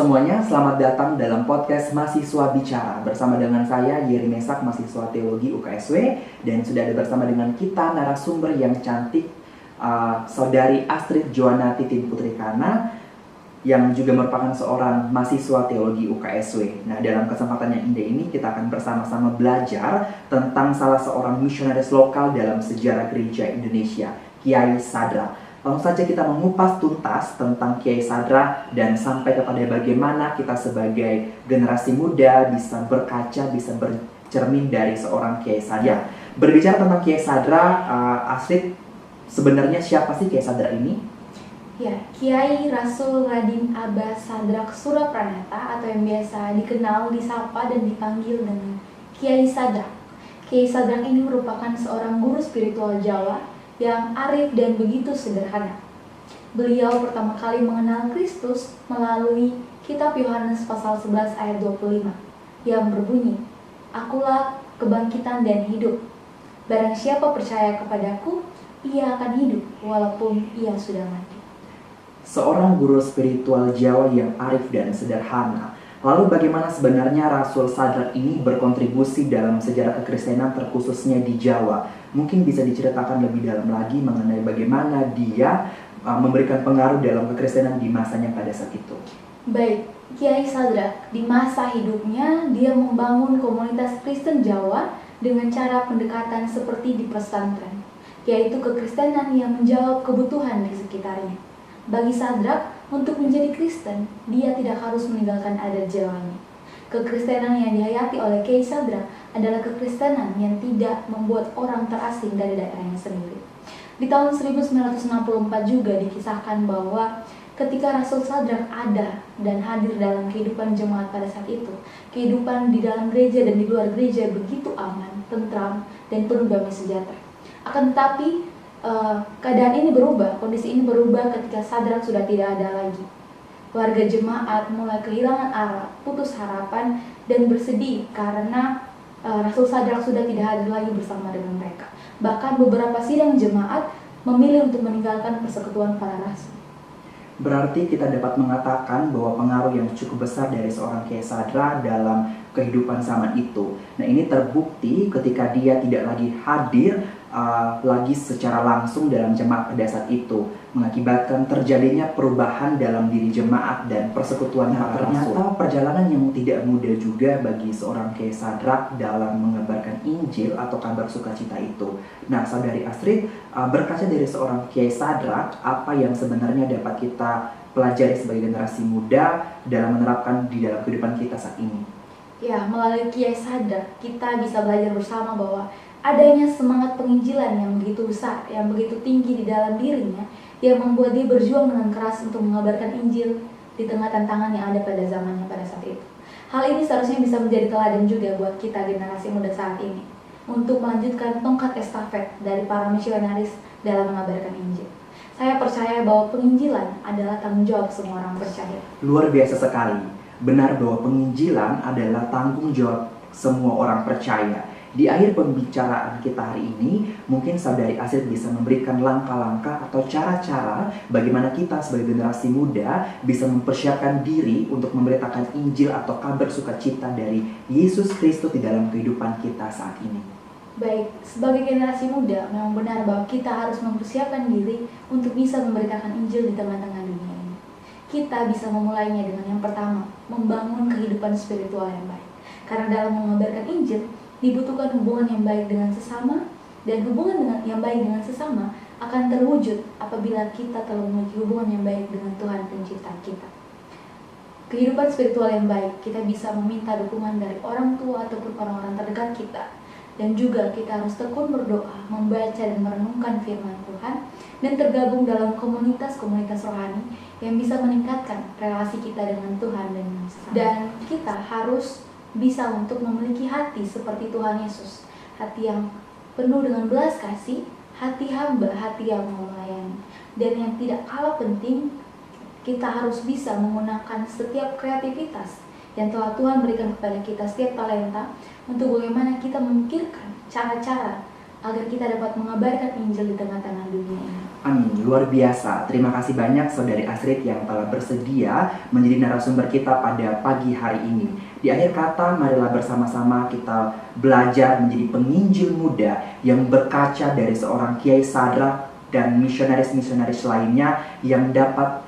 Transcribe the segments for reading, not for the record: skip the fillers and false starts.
semuanya, selamat datang dalam podcast Mahasiswa Bicara. Bersama dengan saya, Yeri Mesak, mahasiswa teologi UKSW. Dan sudah ada bersama dengan kita narasumber yang cantik, Saudari Astrid Joanna Titin Putri Kana, yang juga merupakan seorang mahasiswa teologi UKSW. Nah, dalam kesempatan yang indah ini, kita akan bersama-sama belajar tentang salah seorang misionaris lokal dalam sejarah gereja Indonesia, Kiai Sadra. Langsung saja kita mengupas tuntas tentang Kiai Sadra dan sampai kepada bagaimana kita sebagai generasi muda bisa berkaca, bisa bercermin dari seorang Kiai Sadra. Berbicara tentang Kiai Sadra, Astrid, sebenarnya siapa sih Kiai Sadra ini? Ya, Kiai Rasul Raden Abah Sadrak Surapranata atau yang biasa dikenal, disapa, dan dipanggil dengan Kiai Sadrak. Kiai Sadrak ini merupakan seorang guru spiritual Jawa yang arif dan begitu sederhana. Beliau pertama kali mengenal Kristus melalui kitab Yohanes pasal 11 ayat 25 yang berbunyi, "Akulah kebangkitan dan hidup. Barang siapa percaya kepadaku, ia akan hidup walaupun ia sudah mati." Seorang guru spiritual Jawa yang arif dan sederhana. Lalu bagaimana sebenarnya Rasul Sadrak ini berkontribusi dalam sejarah kekristenan terkhususnya di Jawa? Mungkin bisa diceritakan lebih dalam lagi mengenai bagaimana dia memberikan pengaruh dalam kekristenan di masanya pada saat itu. Baik, Kiai Sadrak di masa hidupnya dia membangun komunitas Kristen Jawa dengan cara pendekatan seperti di pesantren, yaitu kekristenan yang menjawab kebutuhan di sekitarnya. Bagi Sadrak, untuk menjadi Kristen, dia tidak harus meninggalkan adat Jawanya. Kekristenan yang dihayati oleh Kiai Sadrak adalah kekristenan yang tidak membuat orang terasing dari daerahnya sendiri. Di tahun 1964 juga dikisahkan bahwa ketika Rasul Sadrak ada dan hadir dalam kehidupan jemaat pada saat itu, kehidupan di dalam gereja dan di luar gereja begitu aman, tentram, dan penuh damai sejahtera. Akan tetapi keadaan ini berubah, kondisi ini berubah ketika Sadrak sudah tidak ada lagi. Warga jemaat mulai kehilangan arah, putus harapan, dan bersedih karena Rasul Sadrak sudah tidak hadir lagi bersama dengan mereka. Bahkan beberapa sidang jemaat memilih untuk meninggalkan persekutuan para rasul. Berarti kita dapat mengatakan bahwa pengaruh yang cukup besar dari seorang Kiai Sadra dalam kehidupan zaman itu. Nah, ini terbukti ketika dia tidak lagi hadir lagi secara langsung dalam jemaat pada saat itu, mengakibatkan terjadinya perubahan dalam diri jemaat dan persekutuan para rasul. Ternyata perjalanan yang tidak mudah juga bagi seorang Kiai Sadrak dalam mengabarkan Injil atau kabar sukacita itu. Nah, Saudari Astrid, berkaca dari seorang Kiai Sadrak, apa yang sebenarnya dapat kita pelajari sebagai generasi muda dalam menerapkan di dalam kehidupan kita saat ini? Ya, melalui Kiai Sadrak kita bisa belajar bersama bahwa adanya semangat penginjilan yang begitu besar, yang begitu tinggi di dalam dirinya, yang membuat dia berjuang dengan keras untuk mengabarkan Injil di tengah tantangan yang ada pada zamannya pada saat itu. Hal ini seharusnya bisa menjadi teladan juga buat kita generasi muda saat ini, untuk melanjutkan tongkat estafet dari para misionaris dalam mengabarkan Injil. Saya percaya bahwa penginjilan adalah tanggung jawab semua orang percaya. Luar biasa sekali. Benar bahwa penginjilan adalah tanggung jawab semua orang percaya. Di akhir pembicaraan kita hari ini, mungkin Saudari Astrid bisa memberikan langkah-langkah atau cara-cara bagaimana kita sebagai generasi muda bisa mempersiapkan diri untuk memberitakan Injil atau kabar sukacita dari Yesus Kristus di dalam kehidupan kita saat ini. Baik, sebagai generasi muda, memang benar bahwa kita harus mempersiapkan diri untuk bisa memberitakan Injil di tengah-tengah dunia ini. Kita bisa memulainya dengan yang pertama, membangun kehidupan spiritual yang baik. Karena dalam mengabarkan Injil, dibutuhkan hubungan yang baik dengan sesama, dan hubungan yang baik dengan sesama akan terwujud apabila kita telah memiliki hubungan yang baik dengan Tuhan Pencipta kita. Kehidupan spiritual yang baik, kita bisa meminta dukungan dari orang tua ataupun orang-orang terdekat kita, dan juga kita harus tekun berdoa, membaca dan merenungkan firman Tuhan, dan tergabung dalam komunitas-komunitas rohani yang bisa meningkatkan relasi kita dengan Tuhan dan dengan sesama. Dan kita harus bisa untuk memiliki hati seperti Tuhan Yesus, hati yang penuh dengan belas kasih, hati hamba, hati yang mau melayani. Dan yang tidak kalah penting, kita harus bisa menggunakan setiap kreativitas yang telah Tuhan berikan kepada kita, setiap talenta, untuk bagaimana kita memikirkan cara-cara agar kita dapat mengabarkan Injil di tengah-tengah dunia ini. Amin, luar biasa. Terima kasih banyak Saudari Astrid yang telah bersedia menjadi narasumber kita pada pagi hari ini. Di akhir kata, marilah bersama-sama kita belajar menjadi penginjil muda yang berkaca dari seorang Kiai Sadrak dan misionaris-misionaris lainnya yang dapat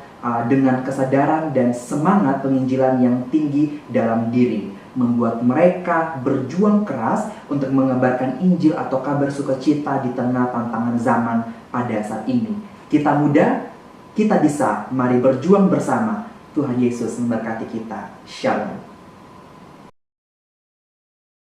dengan kesadaran dan semangat penginjilan yang tinggi dalam diri, membuat mereka berjuang keras untuk mengabarkan Injil atau kabar sukacita di tengah tantangan zaman pada saat ini. Kita muda, kita bisa, mari berjuang bersama. Tuhan Yesus memberkati kita. Shalom.